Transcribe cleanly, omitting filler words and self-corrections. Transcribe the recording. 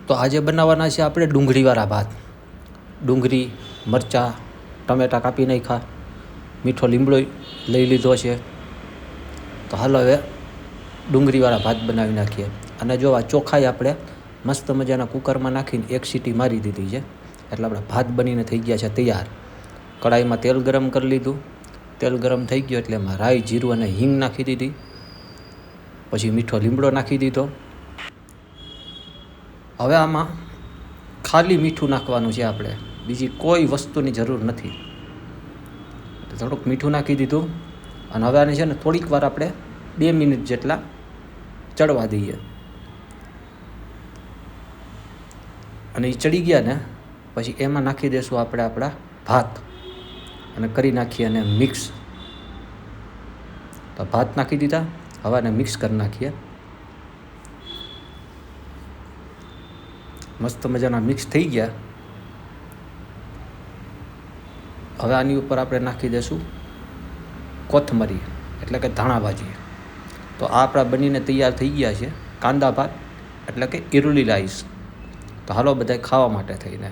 તો આજે બનાવવાના છે આપણે ડુંગળીવાળા ભાત. ડુંગળી, મરચાં, ટમેટાં કાપી નાખ્યા, મીઠો લીમડો લઈ લીધો છે. તો હાલો હવે ડુંગળીવાળા ભાત બનાવી નાખીએ. અને જો આ ચોખાઈ આપણે મસ્ત મજાના કુકરમાં નાખીને એક સીટી મારી દીધી છે, એટલે આપણા ભાત બનીને થઈ ગયા છે તૈયાર. કડાઈમાં તેલ ગરમ કરી લીધું. તેલ ગરમ થઈ ગયો એટલે એમાં રાઈ, જીરું અને હિંગ નાખી દીધી. પછી મીઠો લીમડો નાખી દીધો. હવે આમાં ખાલી મીઠું નાખવાનું છે આપણે, બીજી કોઈ વસ્તુની જરૂર નથી. થોડુંક મીઠું નાખી દીધું અને હવે આને છે ને થોડીક વાર આપણે 2 મિનિટ જેટલા ચડવા દઈએ. અને એ ચડી ગયા ને પછી એમાં નાખી દઈશું આપણે આપણા ભાત અને કરી નાખીએ અને મિક્સ. તો ભાત નાખી દીધા, હવે આને મિક્સ કરી નાખીએ. મસ્ત મજાના મિક્સ થઈ ગયા. હવે આની ઉપર આપણે નાખી દઈશું કોથમરી, એટલે કે ધાણા ભાજી. તો આ આપણા બનીને તૈયાર થઈ ગયા છે કાંદા ભાત, એટલે કે ઈરુલી રાઈસ. તો હાલો બધાય ખાવા માટે થઈને.